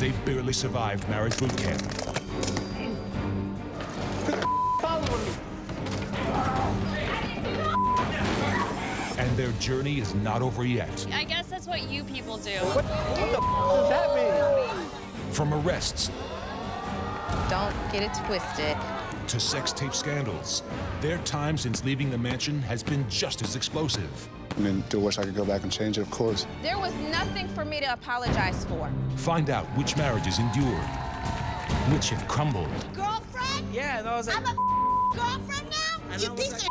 they barely survived marriage boot camp. Following me. And their journey is not over yet. I guess that's what you people do. What the does that mean? From arrests Don't get it twisted. to sex tape scandals, their time since leaving the mansion has been just as explosive. I mean, do wish I could go back and change it, of course. There was nothing for me to apologize for. Find out which marriages endured, which have crumbled, Girlfriend? Yeah, that was like... I'm a girlfriend now? You piece of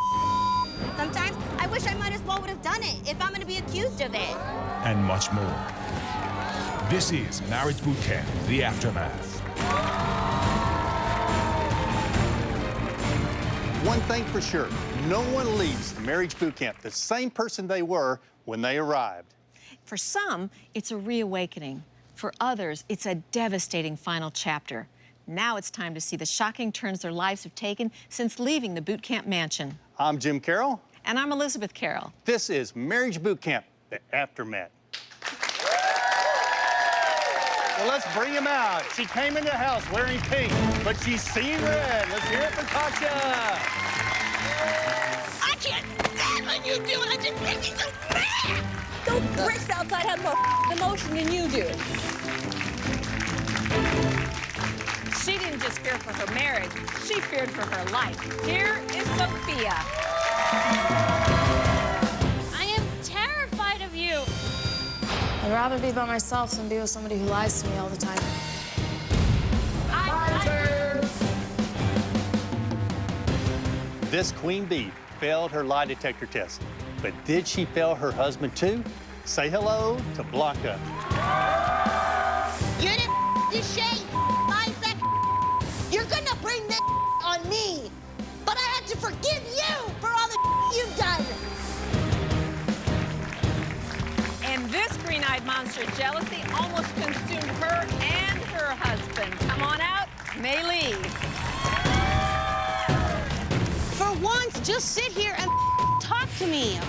Sometimes I wish I might as well would have done it if I'm gonna be accused of it. and much more. This is Marriage Boot Camp, The Aftermath. One thing for sure, no one leaves the marriage boot camp the same person they were when they arrived. For some, it's a reawakening. For others, it's a devastating final chapter. Now it's time to see the shocking turns their lives have taken since leaving the boot camp mansion. I'm Jim Carroll. And I'm Elizabeth Carroll. This is Marriage Boot Camp, The Aftermath. Well, let's bring him out. She came into the house wearing pink, but she's seeing red. Let's hear it for Tasha. I can't stand what you do, and it just makes me so mad! Those bricks outside have more emotion than you do. She didn't just fear for her marriage, she feared for her life. Here is Sophia. I am terrified of you. I'd rather be by myself than be with somebody who lies to me all the time. This queen bee failed her lie detector test, but did she fail her husband too? Say hello to Blanca. You didn't this shade, Isaac. You're gonna bring this on me. But I had to forgive you for all the you've done. And this green-eyed monster jealousy almost consumed her and her husband. Come on out, may leave. For once, just sit here and talk to me.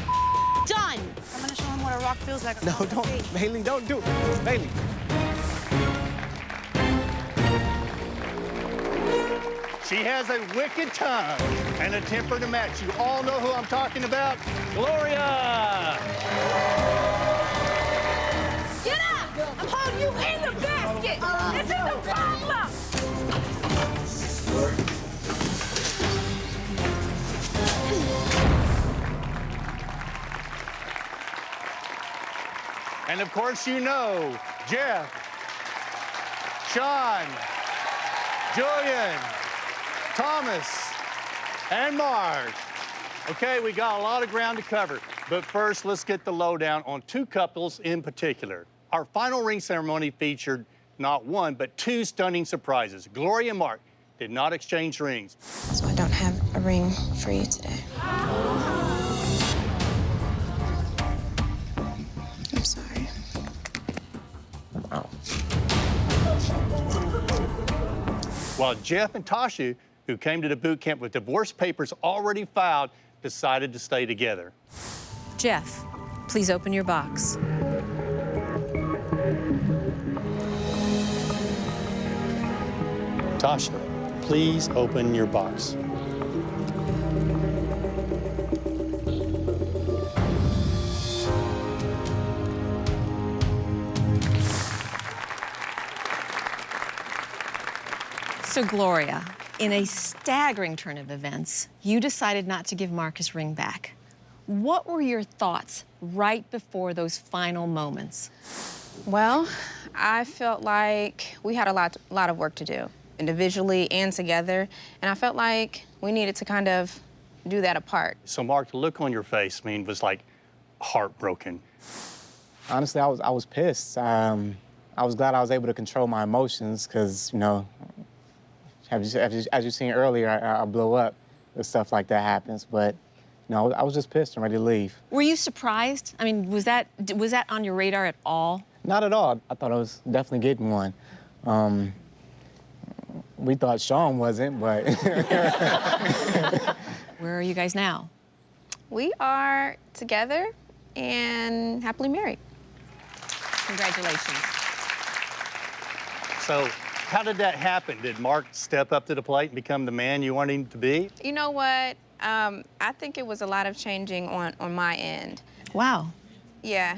Done. I'm gonna show him what a rock feels like. No, don't. Bailey, don't do it. Bailey. She has a wicked tongue and a temper to match. You all know who I'm talking about. Gloria! Get up! I'm holding you in the basket! This is the wrong look! And of course, you know Jeff, Sean, Julian, Thomas, and Mark. Okay, we got a lot of ground to cover, but first, let's get the lowdown on two couples in particular. Our final ring ceremony featured not one, but two stunning surprises. Gloria and Mark did not exchange rings. So I don't have a ring for you today. I'm sorry. While Jeff and Tasha, who came to the boot camp with divorce papers already filed, decided to stay together. Jeff, please open your box. Tasha, please open your box. So, Gloria, in a staggering turn of events, you decided not to give Mark his ring back. What were your thoughts right before those final moments? Well, I felt like we had a lot of work to do, individually and together, and I felt like we needed to kind of do that apart. So, Mark, the look on your face, was like heartbroken. Honestly, I was pissed. I was glad I was able to control my emotions because, you know, as you seen earlier, I blow up if stuff like that happens. But, you know, I was just pissed and ready to leave. Were you surprised? I mean, was that on your radar at all? Not at all. I thought I was definitely getting one. We thought Sean wasn't, but... Where are you guys now? We are together and happily married. Congratulations. So how did that happen? Did Mark step up to the plate and become the man you wanted him to be? You know what? I think it was a lot of changing on my end. Wow. Yeah,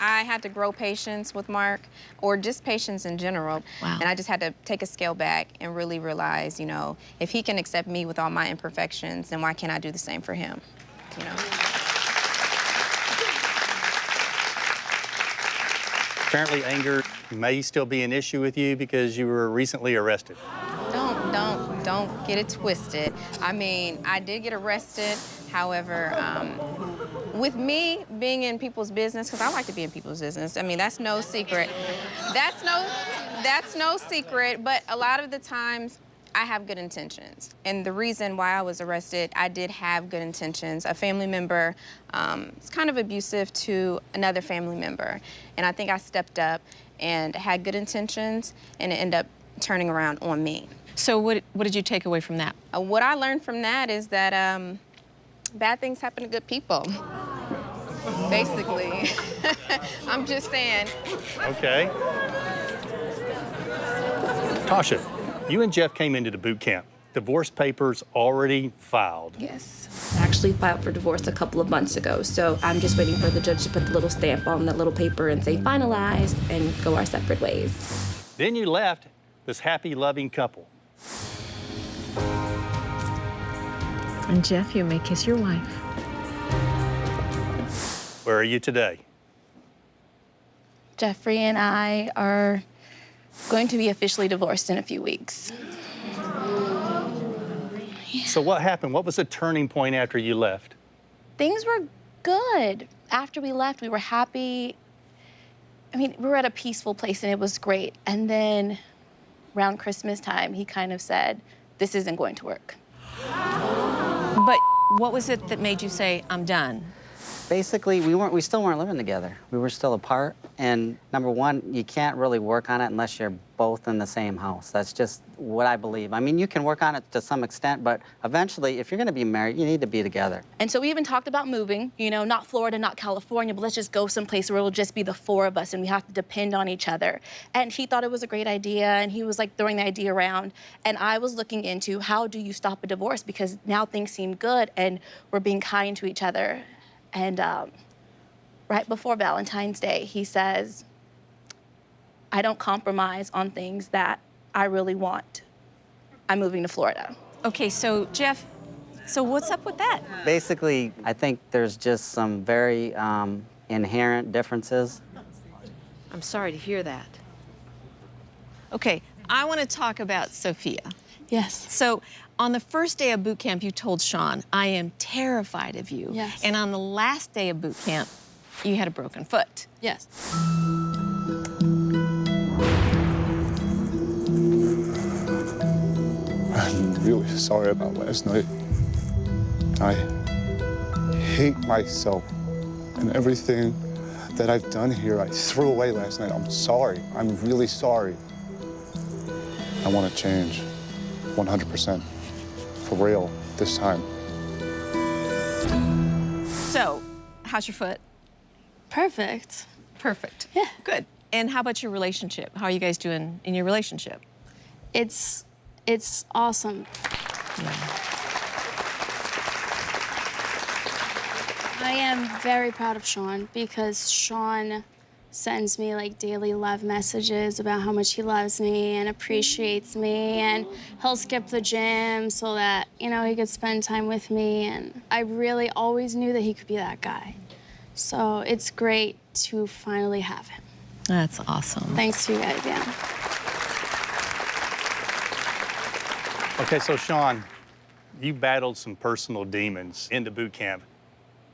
I had to grow patience with Mark, or just patience in general. Wow. And I just had to take a scale back and really realize, you know, if he can accept me with all my imperfections, then why can't I do the same for him, you know? Apparently anger may still be an issue with you because you were recently arrested. Don't get it twisted. I mean, I did get arrested. However, with me being in people's business, because I like to be in people's business, I mean, that's no secret. That's no secret, but a lot of the times I have good intentions. And the reason why I was arrested, I did have good intentions. A family member is kind of abusive to another family member. And I think I stepped up and had good intentions, and it ended up turning around on me. So what did you take away from that? What I learned from that is that bad things happen to good people, basically. I'm just saying. Okay. Tasha, you and Jeff came into the boot camp. Divorce papers already filed. Yes. I actually filed for divorce a couple of months ago, so I'm just waiting for the judge to put the little stamp on that little paper and say finalized and go our separate ways. Then you left this happy, loving couple. And Jeff, you may kiss your wife. Where are you today? Jeffrey and I are going to be officially divorced in a few weeks. So what happened? What was the turning point after you left? Things were good. After we left, we were happy. I mean, we were at a peaceful place and it was great. And then around Christmas time, he kind of said, this isn't going to work. But what was it that made you say, I'm done? Basically, we still weren't living together. We were still apart. And number one, you can't really work on it unless you're both in the same house. That's just what I believe. I mean, you can work on it to some extent, but eventually, if you're gonna be married, you need to be together. And so we even talked about moving, you know, not Florida, not California, but let's just go someplace where it'll just be the four of us and we have to depend on each other. And he thought it was a great idea, and he was like throwing the idea around. And I was looking into how do you stop a divorce, because now things seem good and we're being kind to each other. And right before Valentine's Day, he says, I don't compromise on things that I really want. I'm moving to Florida. Okay, so Jeff, so what's up with that? Basically, I think there's just some very inherent differences. I'm sorry to hear that. Okay, I want to talk about Sophia. Yes. So on the first day of boot camp, you told Sean, I am terrified of you. Yes. And on the last day of boot camp, you had a broken foot. Yes. I'm really sorry about last night. I hate myself and everything that I've done here. I threw away last night. I'm sorry. I'm really sorry. I want to change 100%. For real, this time. So, how's your foot? Perfect. Perfect. Yeah. Good. And how about your relationship? How are you guys doing in your relationship? It's awesome. I am very proud of Sean because Sean sends me like daily love messages about how much he loves me and appreciates me, and he'll skip the gym so that, you know, he could spend time with me, and I really always knew that he could be that guy. So it's great to finally have him. That's awesome. Thanks to you guys, yeah. Okay, so Sean, you battled some personal demons in the boot camp.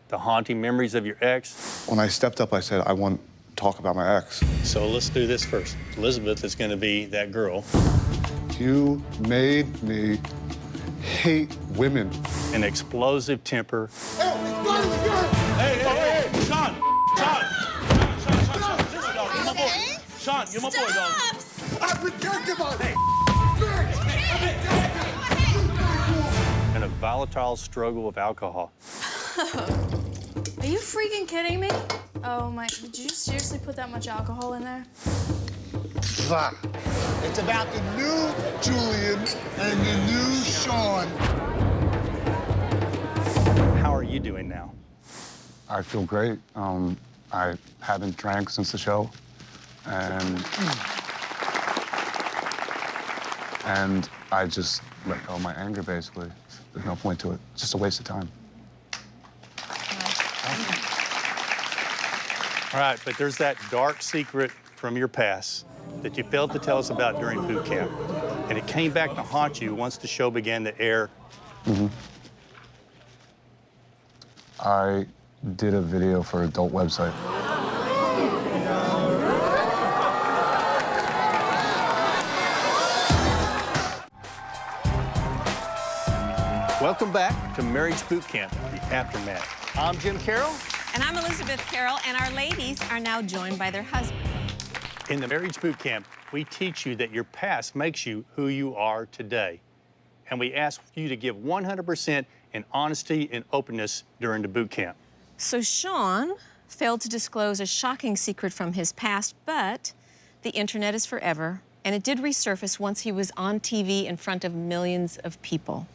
The haunting memories of your ex. When I stepped up, I said, I want to talk about my ex. So let's do this first. Elizabeth is going to be that girl. You made me hate women. An explosive temper. Hey, Sean! Listen, dog, you're my boy. Sean, you're my boy, dog. I've been talking about it. And a volatile struggle with alcohol. Are you freaking kidding me? Oh my, did you seriously put that much alcohol in there? It's about the new Julian and the new Sean. How are you doing now? I feel great. I haven't drank since the show, and I just let go of my anger, basically. There's no point to it. It's just a waste of time. All right, but there's that dark secret from your past that you failed to tell us about during boot camp, and it came back to haunt you once the show began to air. I did a video for an adult website. Welcome back to Marriage Boot Camp, the aftermath. I'm Jim Carroll. And I'm Elizabeth Carroll, and our ladies are now joined by their husbands. In the Marriage Boot Camp, we teach you that your past makes you who you are today. And we ask you to give 100% in honesty and openness during the boot camp. So Sean failed to disclose a shocking secret from his past, but the internet is forever, and it did resurface once he was on TV in front of millions of people.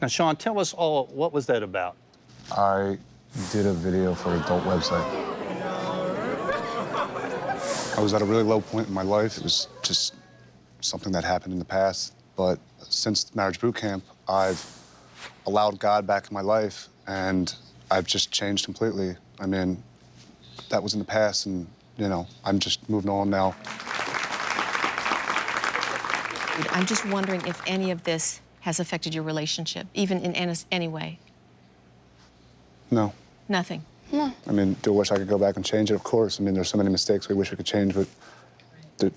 Now, Sean, tell us all, what was that about? I did a video for an adult website. I was at a really low point in my life. It was just something that happened in the past. But since Marriage Boot Camp, I've allowed God back in my life, and I've just changed completely. I mean, that was in the past, and, you know, I'm just moving on now. I'm just wondering if any of this has affected your relationship, even in any way. No. Nothing. No. I mean, do I wish I could go back and change it? Of course. I mean, there's so many mistakes we wish we could change, but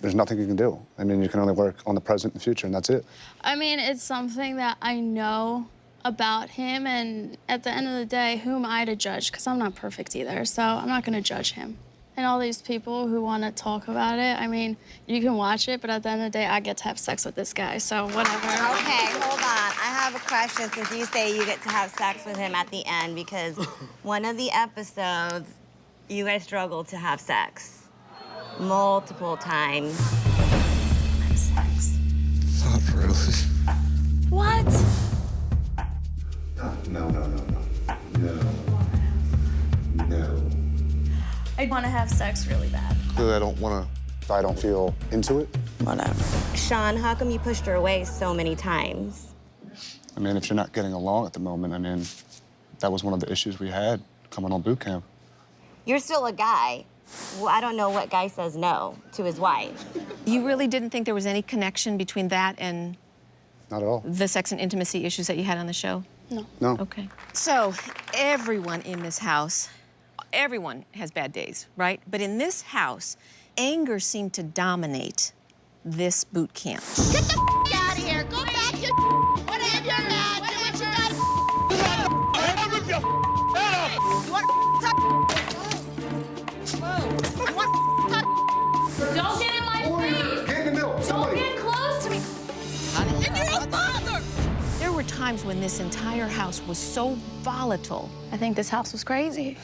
there's nothing you can do. I mean, you can only work on the present and the future, and that's it. I mean, it's something that I know about him, and at the end of the day, who am I to judge? Because I'm not perfect either, so I'm not going to judge him. And all these people who want to talk about it, I mean, you can watch it, but at the end of the day, I get to have sex with this guy, so whatever. Okay, hold on. I have a question since you say you get to have sex with him at the end, because one of the episodes, you guys struggled to have sex multiple times. Sex. Not really. What? No. I want to have sex really bad. Clearly, I don't want to, if I don't feel into it. Whatever. Sean, how come you pushed her away so many times? I mean, if you're not getting along at the moment, I mean, that was one of the issues we had coming on boot camp. You're still a guy. Well, I don't know what guy says no to his wife. You really didn't think there was any connection between that and Not at all. the sex and intimacy issues that you had on the show? No. No. Okay. So, everyone in this house, everyone has bad days, right? But in this house, anger seemed to dominate this boot camp. Get the out of here. Go back to whatever you're mad. Do what you gotta. You want Don't get in my face! Get in the middle. Don't get close to me! And you're a father. There were times when this entire house was so volatile. I think this house was crazy.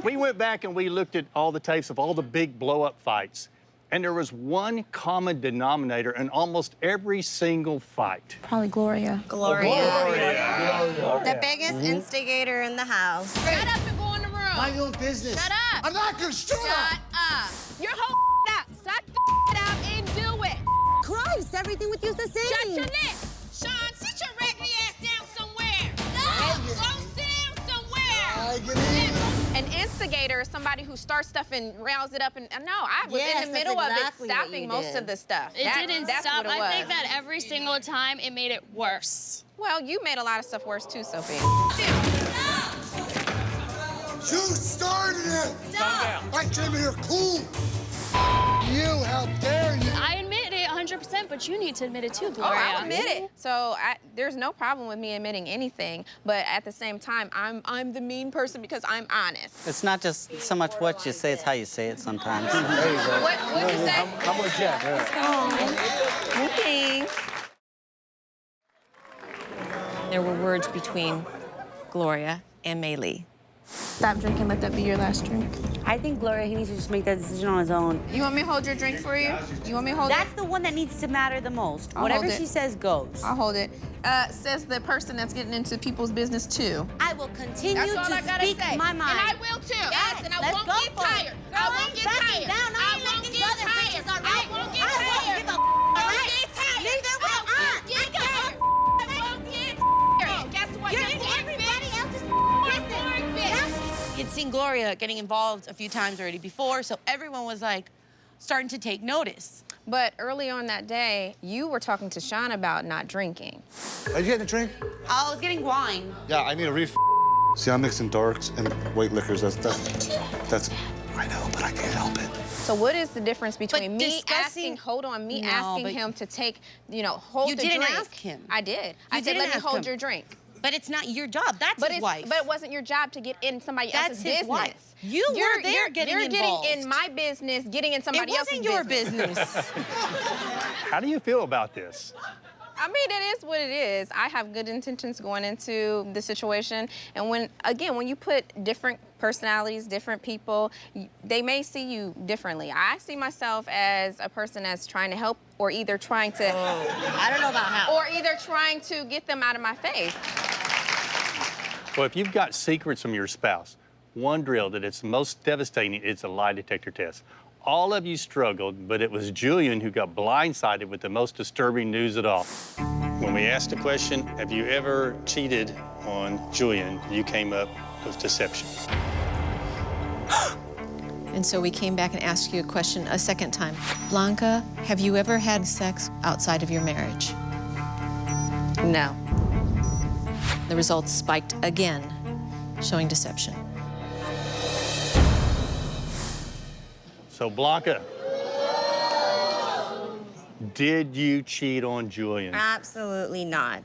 We went back and we looked at all the tapes of all the big blow-up fights, and there was one common denominator in almost every single fight. Probably Gloria. Gloria. The biggest instigator in the house. Shut up and go in the room. Mind your own business. Shut up. I'm not gonna shut up. Shut up. You're whole up. Shut the up and do it. Christ, everything with you's the same. Shut your lip. Sean, sit your raggedy ass down somewhere. No. Go sit down somewhere. An instigator is somebody who starts stuff and rounds it up. And no, I was Yes, in the that's middle exactly of it, what stopping you most did. of the stuff. It didn't that's stop. What it was. I think that every single time it made it worse. Well, you made a lot of stuff worse too, Sophia. You started it. Stop. I came here cool. You, how dare you? I admit it 100%, but you need to admit it too, Oh, Gloria. I'll admit it. So there's no problem with me admitting anything, but at the same time, I'm the mean person because I'm honest. It's not just so much what you say, it's how you say it sometimes. What'd you say? I'm with Jeff. Okay. There were words between Gloria and May Lee. stop drinking, let that be your last drink. I think, Gloria, he needs to just make that decision on his own. You want me to hold your drink for you? You want me to hold That's the one that needs to matter the most. I'll Whatever hold it. she says goes. I'll hold it. Says the person that's getting into people's business too. I will continue That's all I to gotta speak say. my mind. And I will too. Yes, and I let's won't go get for it. tired. Girl, I won't get tired. I won't get tired. I won't get tired. I won't get tired. Neither will I. Get tired. I won't get tired. Guess what? You're in everybody else's business. He'd seen Gloria getting involved a few times already before, so everyone was like starting to take notice. But early on that day, you were talking to Sean about not drinking. Are you getting a drink? I was getting wine. Yeah, I need a refill. See, I'm mixing darks and white liquors. That's. I know, but I can't help it. So what is the difference between me discussing- asking, hold on, me No, asking but- him to take, hold You the didn't drink? ask him. I did. I said, didn't let me ask hold him. your drink. But it's not your job. That's But his wife. But it wasn't your job to get in somebody else's That's his business. wife. You were there getting involved. Getting in my business, getting in somebody else's wasn't your business. How do you feel about this? I mean, it is what it is. I have good intentions going into the situation. And when you put different personalities, different people, they may see you differently. I see myself as a person that's trying to help or either trying to... I don't know about how. Or either trying to get them out of my face. Well, if you've got secrets from your spouse, one drill that it's most devastating is a lie detector test. All of you struggled, but it was Julian who got blindsided with the most disturbing news at all. When we asked the question, have you ever cheated on Julian, you came up with deception. And so we came back and asked you a question a second time. Blanca, have you ever had sex outside of your marriage? No. The results spiked again, showing deception. So, Blanca, did you cheat on Julian? Absolutely not.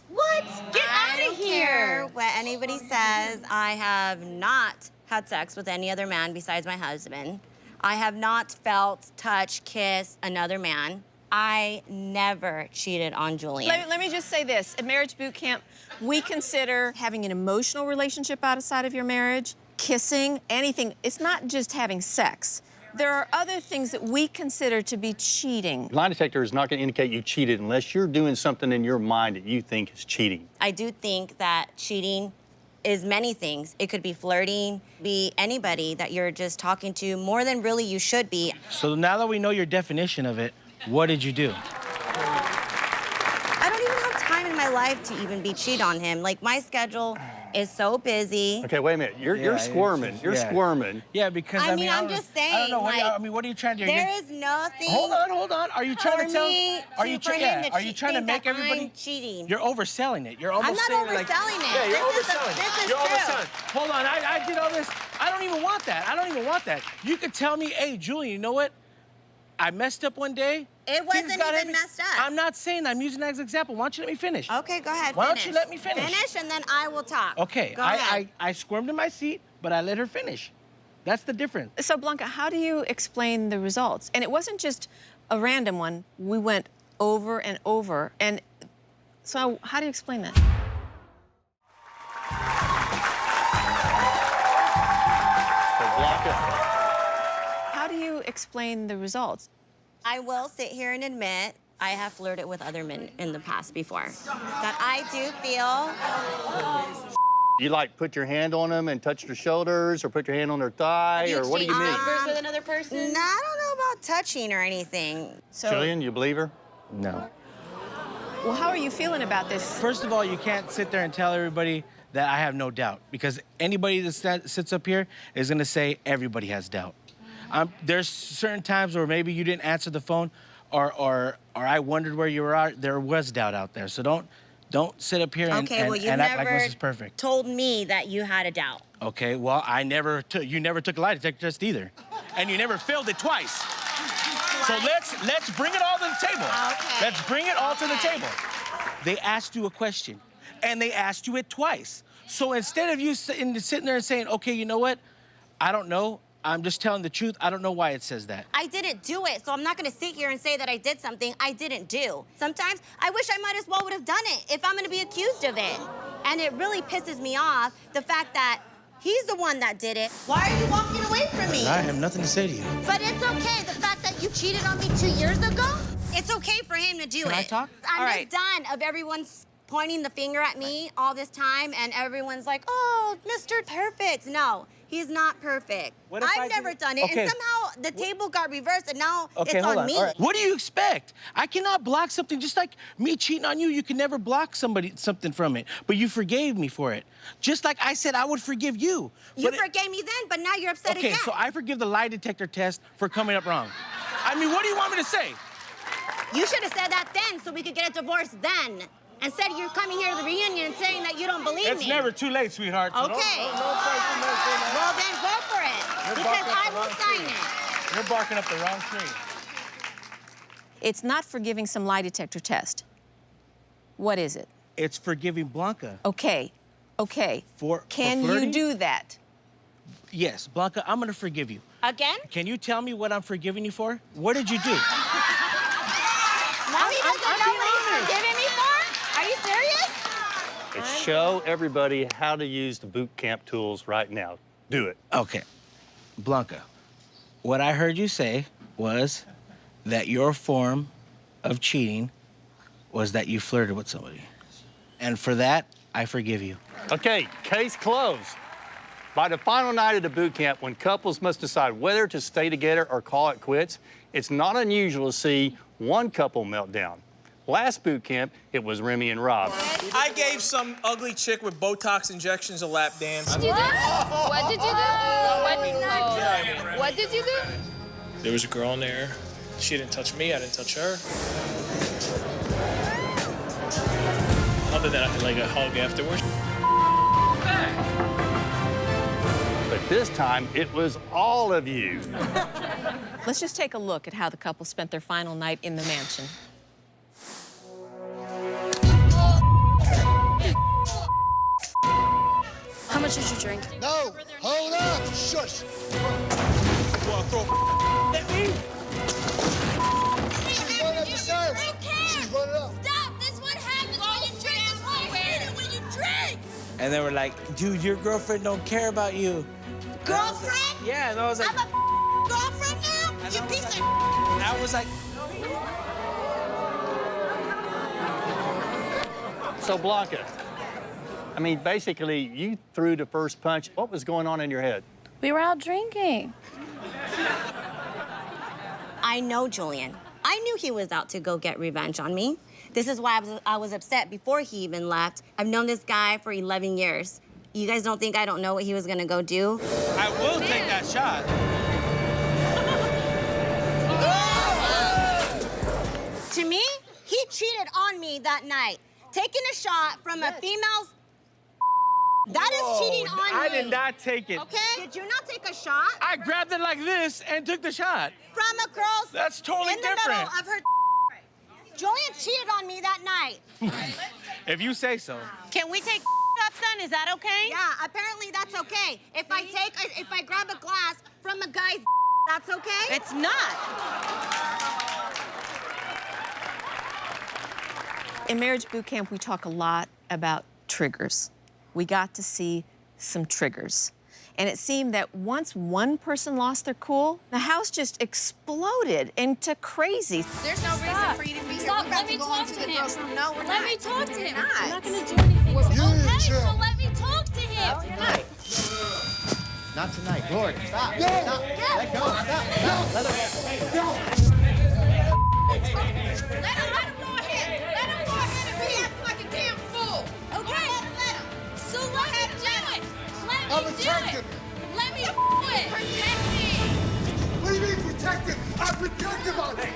What? Get I out don't of care here. what anybody says. I have not had sex with any other man besides my husband. I have not felt, touched, kissed another man. I never cheated on Julian. Let me just say this. At Marriage Boot Camp, we consider having an emotional relationship outside of your marriage, kissing, anything. It's not just having sex. There are other things that we consider to be cheating. Lie detector is not going to indicate you cheated unless you're doing something in your mind that you think is cheating. I do think that cheating is many things. It could be flirting, be anybody that you're just talking to more than really you should be. So now that we know your definition of it, what did you do? I don't even have time in my life to even be cheat on him. Like, my schedule is so busy. Okay, wait a minute. You're squirming. You're squirming. Yeah, because I mean, I'm just saying. I don't know. Like, what are you trying to do? There is nothing. Hold on. Are you trying to tell? Are you trying to make everybody? I'm cheating. You're overselling it. You're almost I'm not saying overselling it. Yeah, you're This is overselling it. this is You're true. overselling it. Hold on. I did all this. I don't even want that. You could tell me, hey, Julian, you know what? I messed up one day. It wasn't even messed up. I'm not saying that. I'm using that as an example. Why don't you let me finish? Okay, go ahead. Why don't you let me finish? Finish, and then I will talk. Okay, Go ahead. I squirmed in my seat, but I let her finish. That's the difference. So, Blanca, how do you explain the results? And it wasn't just a random one. We went over and over. And so how do you explain that? So, Blanca. How do you explain the results? I will sit here and admit I have flirted with other men in the past before. That I do feel. You like put your hand on them and touch their shoulders or put your hand on their thigh or what do you mean? Numbers with another person? No, I don't know about touching or anything. So, Julian, you believe her? No. well, how are you feeling about this? First of all, you can't sit there and tell everybody that I have no doubt, because anybody that sits up here is gonna say everybody has doubt. There's certain times where maybe you didn't answer the phone, or I wondered where you were at. There was doubt out there, so don't sit up here and act like this is perfect. Told me that you had a doubt. Okay, well, you never took a lie detector test either, and you never failed it twice. So let's bring it all to the table. Okay. Let's bring it all to the table. They asked you a question, and they asked you it twice. So instead of you sitting there and saying, okay, you know what? I don't know. I'm just telling the truth. I don't know why it says that. I didn't do it, so I'm not gonna sit here and say that I did something I didn't do. Sometimes I wish I might as well would have done it if I'm gonna be accused of it. And it really pisses me off, the fact that He's the one that did it. Why are you walking away from me? I have nothing to say to you. But it's okay. The fact that you cheated on me 2 years ago, it's okay for him to do it. Can I talk? I'm All just right. done of everyone's pointing the finger at me all this time, and everyone's like, oh, Mr. Perfect. No, he's not perfect. What if I I've never do- done it, Okay. and somehow the table got reversed, and now Okay, it's hold on on. me. All right. What do you expect? I cannot block something just like me cheating on you. You can never block something from it. But you forgave me for it. Just like I said I would forgive you. You But forgave me then, but now you're upset okay, again. so I forgive the lie detector test for coming up wrong. I mean, what do you want me to say? You should have said that then, so we could get a divorce then. Instead, you're coming here to the reunion and saying that you don't believe me. It's never too late, sweetheart. So Okay. Well, then go for it, because I will sign it. You're barking up the wrong tree. It's not forgiving some lie detector test. What is it? It's forgiving Blanca. Okay, okay. For Can you flirting? do that? Yes, Blanca, I'm gonna forgive you. Again? Can you tell me what I'm forgiving you for? What did you do? Now he doesn't know what he's forgiving me for? Are you serious? Show everybody how to use the boot camp tools right now. Do it. Okay, Blanca, what I heard you say was that your form of cheating was that you flirted with somebody. And for that, I forgive you. Okay, case closed. By the final night of the boot camp, when couples must decide whether to stay together or call it quits, it's not unusual to see one couple melt down. Last boot camp, it was Remy and Rob. I gave some ugly chick with Botox injections a lap dance. What did you do? What did you do? What did you do? There was a girl in there. She didn't touch me, I didn't touch her. Other than like a hug afterwards. But this time, it was all of you. Let's just take a look at how the couple spent their final night in the mansion. How much did you drink? No, hold up, shush. Well, throw at me. She's running up the stairs. She's running up. Stop! This what happens when you drink. This what happens when you drink. And they were like, dude, your girlfriend don't care about you. Girlfriend? Yeah, and I was like, I'm a girlfriend now? You piece of I was like, So, Blanca, I mean, basically, you threw the first punch. What was going on in your head? We were out drinking. I know Julian. I knew he was out to go get revenge on me. This is why I was upset before he even left. I've known this guy for 11 years. You guys don't think I don't know what he was gonna go do? I will take that shot. To me, he cheated on me that night. Taking a shot from a female's... That is cheating on me. I did not take it. Okay? Did you not take a shot? I grabbed it like this and took the shot. From a girl's... That's totally in the different. middle of her... Julian cheated on me that night. If you say so. Can we take up then? Is that okay? Yeah, apparently that's okay. If I grab a glass from a guy's... That's okay? It's not. In Marriage Boot Camp, we talk a lot about triggers. We got to see some triggers. And it seemed that once one person lost their cool, the house just exploded into crazy. There's no reason for you to be here. Stop, We're let about me to go talk into to the him. girls' room. No, we're Let not. me talk to him. We're I'm not. not gonna do anything. You Okay, chill. so let me talk to him. No, you're not. Not tonight, Gloria. Stop. No. Stop. Let go. Stop. Stop. Let her. Let him go ahead. Let him go ahead and be acting like a damn fool. Okay? Go ahead and let him. So let me do it. Let I'm me do protected. it. Let me do it. Protect me. What do you mean protected? I'm protected by it.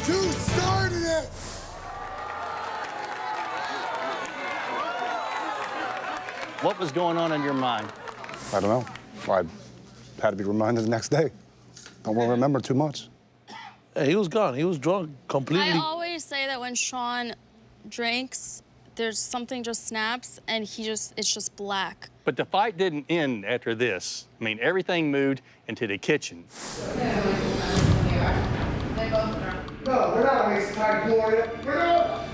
You started it. What was going on in your mind? I don't know. I had to be reminded the next day. Don't want to remember too much. Yeah, he was gone. He was drunk completely. I always say that when Sean drinks, there's something just snaps and it's just black. But the fight didn't end after this. I mean, everything moved into the kitchen. No, we're not wasting time, Gloria. We're not.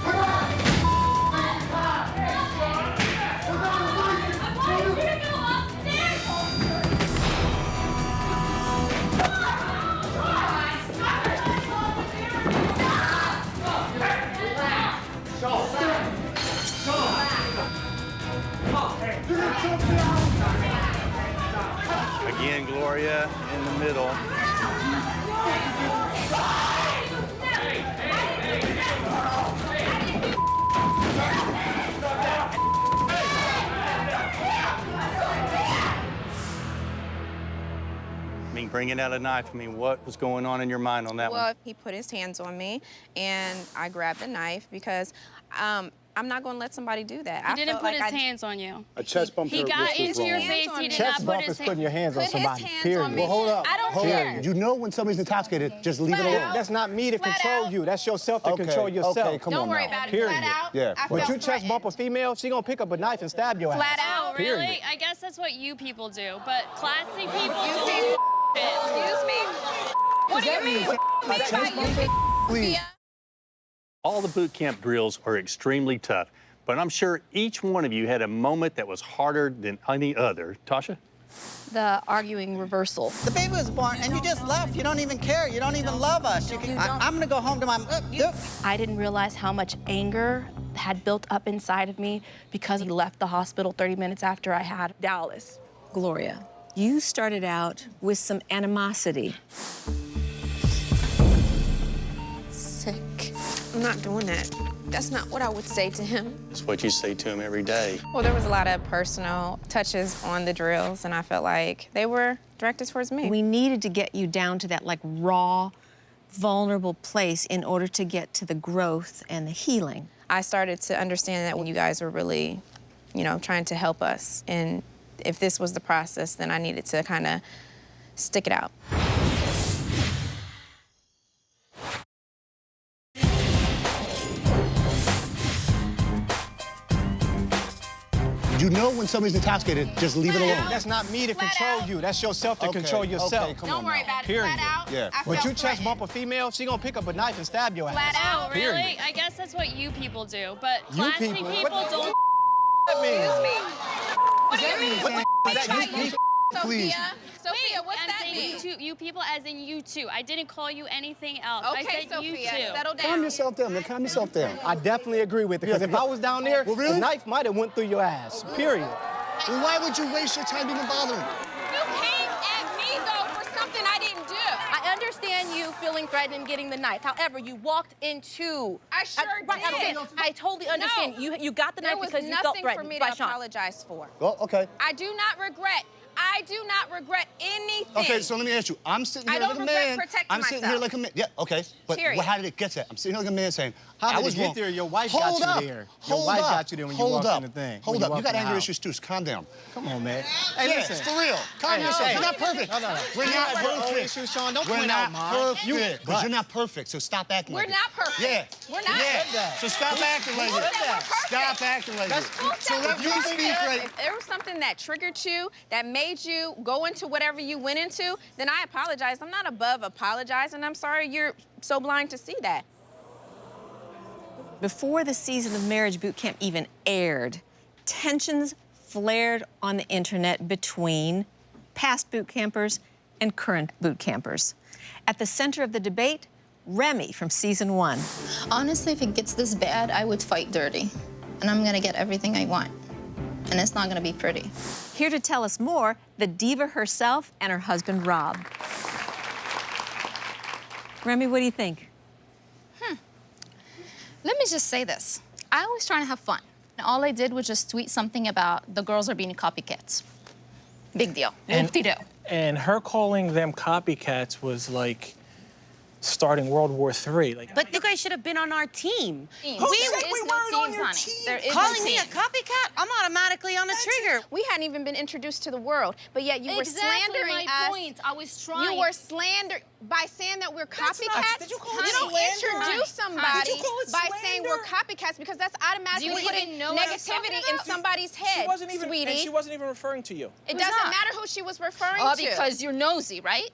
We're not. Again, Gloria in the middle. I mean, bringing out a knife, I mean, what was going on in your mind on that Well, one? he put his hands on me, and I grabbed a knife because I'm not going to let somebody do that. He didn't put his hands on you. A chest bump. He got into your face. He did not put his putting your hands on Put his somebody. hands Period. on me. Well, hold up. I don't hold care. Up. You know when somebody's intoxicated, just leave it alone. That's not me to Flat control out. you. That's yourself to control yourself. Okay, come Don't on worry now. about it. Period. Flat out. Yeah. I But felt you chest bump a female, she gonna pick up a knife and stab your Flat ass. out. Oh, Period. really? I guess that's what you people do. But classy people You do people. shit. Excuse me. What do you mean? What do you mean by you? Please. All the boot camp drills are extremely tough, but I'm sure each one of you had a moment that was harder than any other. Tasha? The arguing reversal. The baby was born, and you just left. You don't even care. You don't even love us. I'm gonna go home to my. I didn't realize how much anger had built up inside of me because he left the hospital 30 minutes after I had Dallas. Gloria, you started out with some animosity. Sick. I'm not doing that. That's not what I would say to him. It's what you say to him every day. Well, there was a lot of personal touches on the drills, and I felt like they were directed towards me. We needed to get you down to that, like, raw, vulnerable place in order to get to the growth and the healing. I started to understand that when you guys were really, you know, trying to help us, and if this was the process, then I needed to kind of stick it out. You know when somebody's intoxicated, just leave it alone. That's not me to control you. That's yourself to control yourself. Okay, come Don't on worry now. about it. Period. Flat out. Yeah. I But felt you chest threatened. bump a female, she gonna pick up a knife and stab your ass. Flat out. Oh, really? Period. I guess that's what you people do. But You classy people? people What don't. that mean? Excuse me. What do you mean? What the What that you you Please. Sophia? Sophia, what's I'm that saying mean? you two, you people as in you two. I didn't call you anything else. I Okay, said you Sophia, two. settle down. Calm yourself down, man. Calm yourself down. I definitely agree with it, because if I was down there, Well, really? the knife might have went through your ass. Period. Well, why would you waste your time even bothering? You came at me, though, for something I didn't do. I understand you feeling threatened and getting the knife. However, you walked into. I sure right, I'm did. saying, I totally understand. No. You got the There knife was because you felt nothing for threatened me by to Sean. apologize for. Well, okay. I do not regret. I do not regret anything. Okay, so let me ask you. I'm sitting I here don't like a regret man. protecting I'm sitting here myself. like a man. Yeah, okay. But Period. how did it get to that? I'm sitting here like a man saying, How I did was it get wrong. there? Your wife Hold got up. you there. Hold Your wife up. got you there when you Hold walked up. in the thing. Hold when up. You walked got in the anger house. issues too, so calm down. Come on, man. Hey, Yeah, listen. it's for real. Calm Hey, yourself. hey. You're not perfect. No. We're You not got your own perfect. issues, Sean. Don't We're point not out mine. perfect. But you're not perfect, so stop acting We're like it. not perfect. Yeah. We're not. Yeah. So stop acting like Who it. said we're perfect? Stop acting like it. Who So said let we're me perfect? speak right. If there was something that triggered you, that made you go into whatever you went into, then I apologize. I'm not above apologizing. I'm sorry you're so blind to see that. Before the season of Marriage Boot Camp even aired, tensions flared on the internet between past boot campers and current boot campers. At the center of the debate, Remy from season 1. Honestly, if it gets this bad, I would fight dirty. And I'm gonna get everything I want. And it's not gonna be pretty. Here to tell us more, the diva herself and her husband, Rob. Remy, what do you think? Let me just say this. I was trying to have fun. And all I did was just tweet something about the girls are being copycats. Big deal. Whoop-de-doo. And her calling them copycats was like starting World War III. Like, But you guys should have been on our team. There We is were no teams, honey. There is calling no me a teams. copycat. I'm automatically on a trigger. We hadn't even been introduced to the world, but yet you were slandering my us. point. I was trying. You were slandering by saying that we're copycats. Did you call it You don't slander? introduce somebody Did you call it by saying we're slander? copycats because that's automatically Do you putting even know what I'm negativity talking in about? somebody's she head, wasn't even, sweetie. and she wasn't even referring to you. It Who's doesn't that? matter who she was referring Oh, to. because you're nosy, right?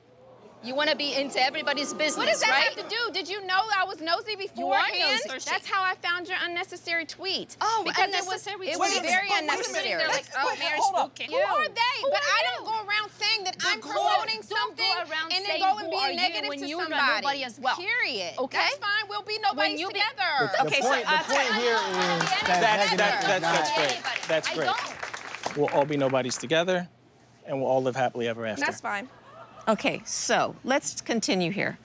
You want to be into everybody's business, What does that right? have to do? Did you know I was nosy beforehand? That's how I found your unnecessary tweet. Oh, because unnecessary it was tweet. very Wait a minute, unnecessary. they're like, oh, marriage boot camp. Who are they? Who But are I you? don't go around saying that I'm Don't promoting go something around and then saying go and who be are you negative when to you're somebody. not nobody as well. Period. Okay? That's fine. We'll be nobody's you be- together. The point here is that's great. That's great. We'll all be nobodies together, and we'll all live happily ever after. That's fine. Okay, so let's continue here.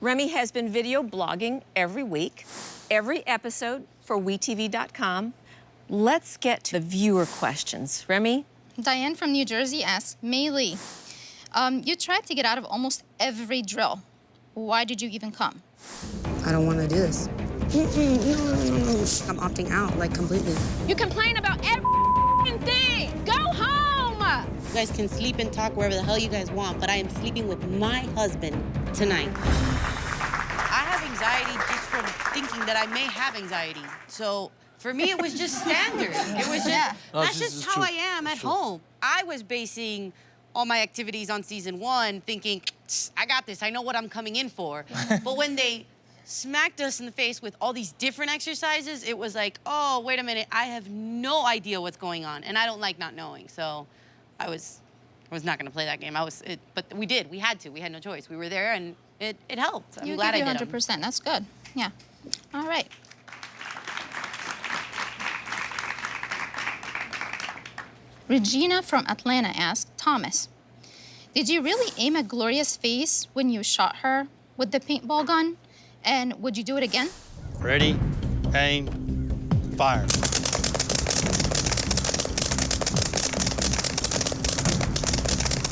Remy has been video blogging every week, every episode for WeTV.com. Let's get to the viewer questions. Remy? Diane from New Jersey asks, Maylee, you tried to get out of almost every drill. Why did you even come? I don't want to do this. I'm opting out, like, completely. You complain about everything. Go home. You guys can sleep and talk wherever the hell you guys want, but I am sleeping with my husband tonight. I have anxiety just from thinking that I may have anxiety. So for me, it was just standard. It was just, that's just how I am at home. I was basing all my activities on season 1, thinking, I got this, I know what I'm coming in for. But when they smacked us in the face with all these different exercises, it was like, oh, wait a minute, I have no idea what's going on, and I don't like not knowing. So I was not gonna play that game. But we did, we had to, we had no choice. We were there, and it helped. I'm glad I did 100%, that's good, yeah. All right. Regina from Atlanta asked, Thomas, did you really aim at Gloria's face when you shot her with the paintball gun? And would you do it again? Ready, aim, fire.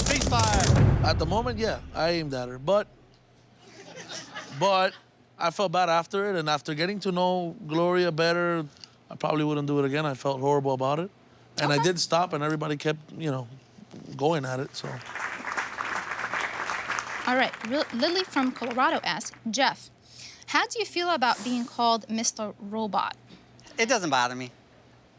Ceasefire. At the moment, yeah, I aimed at her, but I felt bad after it, and after getting to know Gloria better, I probably wouldn't do it again. I felt horrible about it. And I did stop, and everybody kept, going at it, so. All right, Lily from Colorado asked, Jeff, how do you feel about being called Mr. Robot? It doesn't bother me.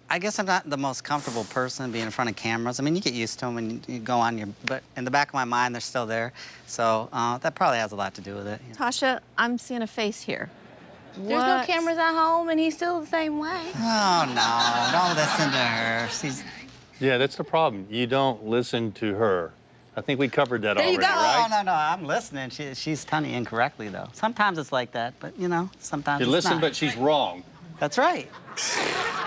I guess I'm not the most comfortable person being in front of cameras. I mean, you get used to them when you go on but in the back of my mind, they're still there. So that probably has a lot to do with it. Tasha, I'm seeing a face here. There's no cameras at home, and he's still the same way. Oh, no, don't listen to her. Yeah, that's the problem. You don't listen to her. I think we covered that already, right? No, I'm listening. She's telling you incorrectly, though. Sometimes it's like that, but, sometimes You it's listen, not. but she's wrong. That's right.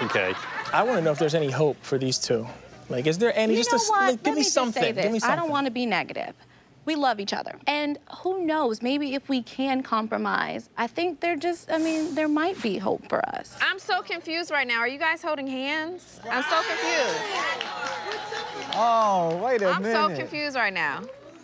Okay. I want to know if there's any hope for these two. Like, is there any? You know what? Give me something. Say this. Give me something. I don't want to be negative. We love each other. And who knows, maybe if we can compromise, I think there might be hope for us. I'm so confused right now. Are you guys holding hands? I'm so confused. Oh, wait a minute. I'm so confused right now.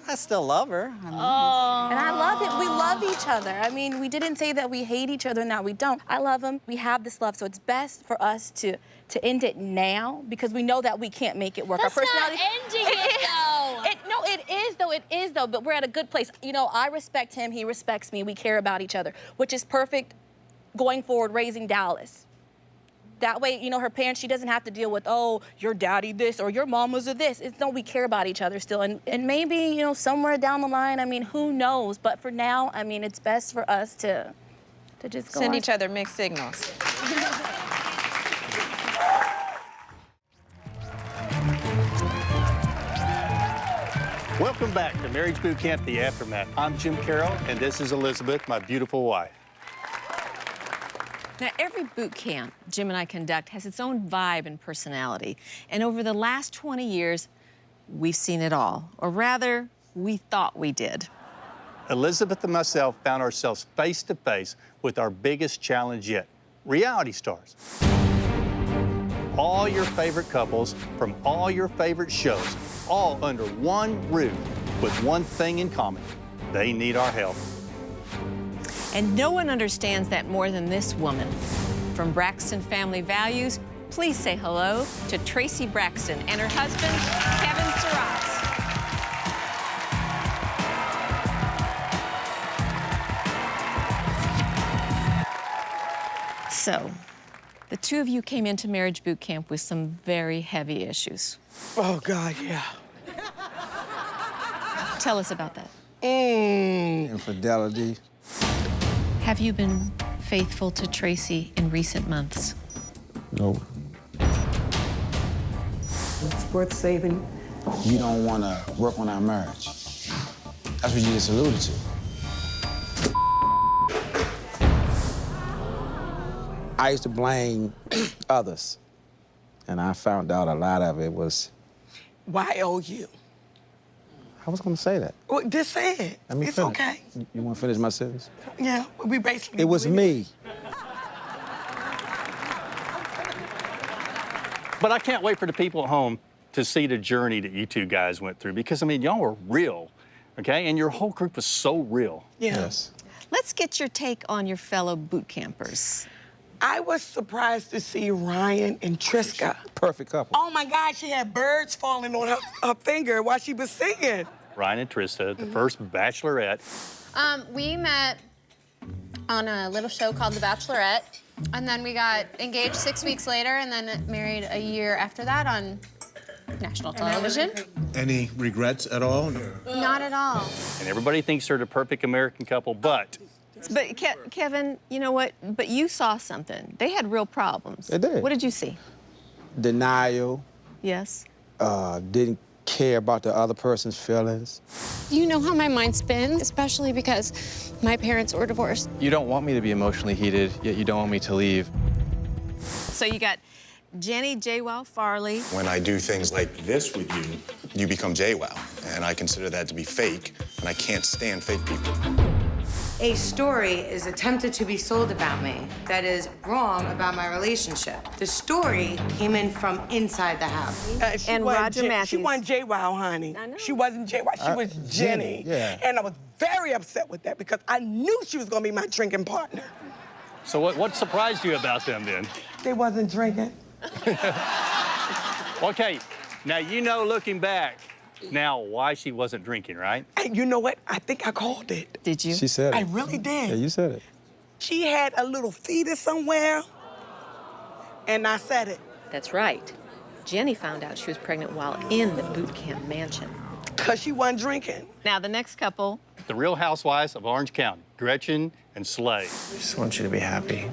I still love her. And I love it. We love each other. I mean, we didn't say that we hate each other, now we don't. I love him. We have this love, so it's best for us to end it now because we know that we can't make it work. That's Our personality. not ending it, though. No, it is though, but we're at a good place. I respect him, he respects me, we care about each other, which is perfect going forward raising Dallas. That way, her parents, she doesn't have to deal with, oh, your daddy this or your mom was a this. No, we care about each other still. And maybe, somewhere down the line, who knows? But for now, it's best for us to just go Send on. each other mixed signals. Welcome back to Marriage Boot Camp, The Aftermath. I'm Jim Carroll, and this is Elizabeth, my beautiful wife. Now, every boot camp Jim and I conduct has its own vibe and personality. And over the last 20 years, we've seen it all. Or rather, we thought we did. Elizabeth and myself found ourselves face to face with our biggest challenge yet, reality stars. All your favorite couples from all your favorite shows, all under one roof with one thing in common. They need our help. And no one understands that more than this woman. From Braxton Family Values, please say hello to Tracy Braxton and her husband, Kevin Surratt. So, the two of you came into Marriage Boot Camp with some very heavy issues. Oh, God, yeah. Tell us about that. Infidelity. Have you been faithful to Tracy in recent months? No. It's worth saving. You don't want to work on our marriage. That's what you just alluded to. I used to blame others, and I found out a lot of it was... Y-O-U. I was going to say that. Well, just say it. Let me It's finish. okay. You want to finish my sentence? Yeah, we basically... It was me. But I can't wait for the people at home to see the journey that you two guys went through, because, I mean, y'all were real, okay? And your whole group was so real. Yeah. Yes. Let's get your take on your fellow boot campers. I was surprised to see Ryan and Triska. Perfect couple. Oh, my God, she had birds falling on her finger while she was singing. Ryan and Trista, the first bachelorette. We met on a little show called The Bachelorette, and then we got engaged 6 weeks later, and then married a year after that on national television. Any regrets at all? Not at all. And everybody thinks they're the perfect American couple, but But Kevin, you know what? But you saw something. They had real problems. They did. What did you see? Denial. Yes. Didn't care about the other person's feelings. You know how my mind spins, especially because my parents were divorced. You don't want me to be emotionally heated, yet you don't want me to leave. So you got Jenny JWoww Farley. When I do things like this with you, you become JWoww, and I consider that to be fake, and I can't stand fake people. A story is attempted to be sold about me that is wrong about my relationship. The story came in from inside the house. And Roger Matthews. She wasn't JWoww, honey. She wasn't JWoww. She was Jenny. Yeah. And I was very upset with that because I knew she was going to be my drinking partner. so what surprised you about them then? They wasn't drinking. Okay, now you know looking back now why she wasn't drinking, right? And you know what? I think I called it. Did you? She said it. I really did. Yeah, you said it. She had a little fetus somewhere, and I said it. That's right. Jenny found out she was pregnant while in the boot camp mansion. Because she wasn't drinking. Now, the next couple. The Real Housewives of Orange County, Gretchen and Slay. I just want you to be happy.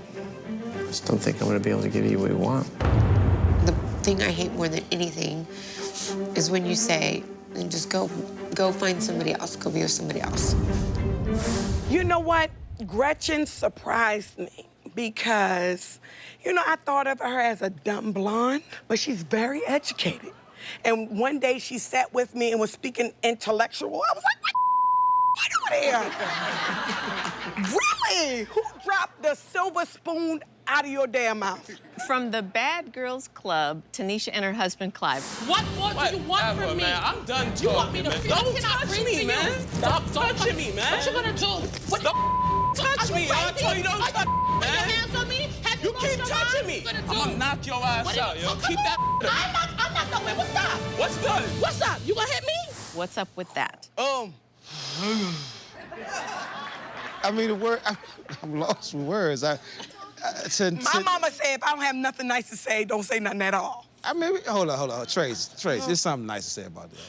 I just don't think I'm gonna be able to give you what you want. The thing I hate more than anything is when you say, and just go find somebody else, go be with somebody else. You know what? Gretchen surprised me because, you know, I thought of her as a dumb blonde, but she's very educated. And one day she sat with me and was speaking intellectual. I was like, what are you doing here? Really? Who dropped the silver spoon out of your damn mouth? From the Bad Girls Club, Tanisha and her husband, Clive. What more do you want from me? Man, I'm done You want me to talking, feel? man. What can I bring me, to man. you? Stop touching me, man. What you gonna do? What? Don't touch me. I told you don't touch me, Put man. your hands on me. Have You lost keep your touching mind? me. What you I'm gonna do? gonna knock your ass out, yo. Keep that up. I'm not gonna win. What's up? What's good? What's up? You gonna hit me? What's up with that? I mean, the word, I'm lost for words. My mama said if I don't have nothing nice to say, don't say nothing at all. I mean, hold on. Trace, there's something nice to say about that.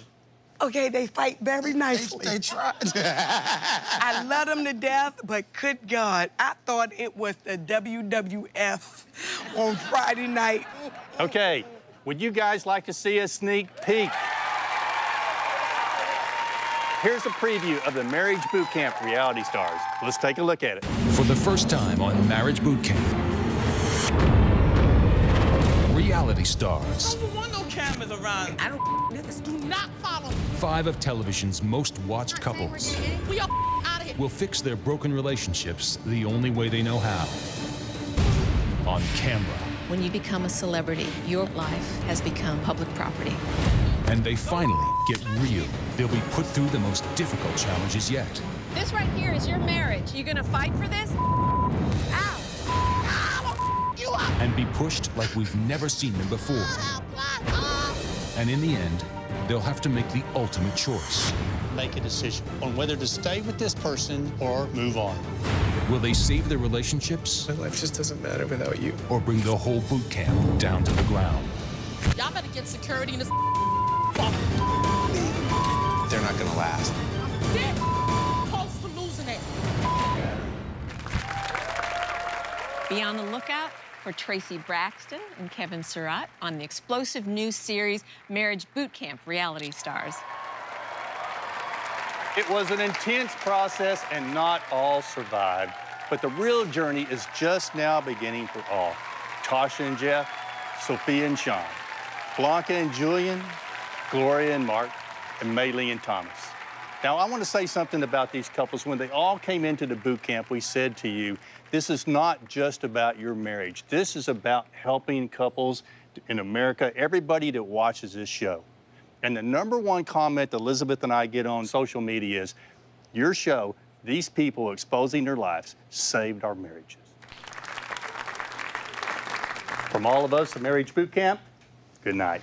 Okay, they fight very nicely. They try. I love them to death, but good God, I thought it was the WWF on Friday night. Okay, would you guys like to see a sneak peek? Here's a preview of the Marriage Boot Camp reality stars. Let's take a look at it. For the first time on Marriage Boot Camp, reality stars. No cameras around. I don't this. Do not follow me. 5 of television's most watched couples We are out of here. will fix their broken relationships the only way they know how. On camera. When you become a celebrity, your life has become public property. And they finally get real. They'll be put through the most difficult challenges yet. This right here is your marriage. You gonna fight for this? Ow! You up. And be pushed like we've never seen them before. And in the end, they'll have to make the ultimate choice. Make a decision on whether to stay with this person or move on. Will they save their relationships? My life just doesn't matter without you. Or bring the whole boot camp down to the ground? Y'all better get security in this. They're not gonna last. Be on the lookout for Tracy Braxton and Kevin Surratt on the explosive new series Marriage Boot Camp Reality Stars. It was an intense process, and not all survived. But the real journey is just now beginning for all. Tasha and Jeff, Sophia and Sean, Blanca and Julian, Gloria and Mark, and Maylee and Thomas. Now, I want to say something about these couples. When they all came into the boot camp, we said to you, this is not just about your marriage. This is about helping couples in America, everybody that watches this show. And the #1 comment that Elizabeth and I get on social media is, your show, these people exposing their lives, saved our marriages. From all of us at Marriage Boot Camp, good night.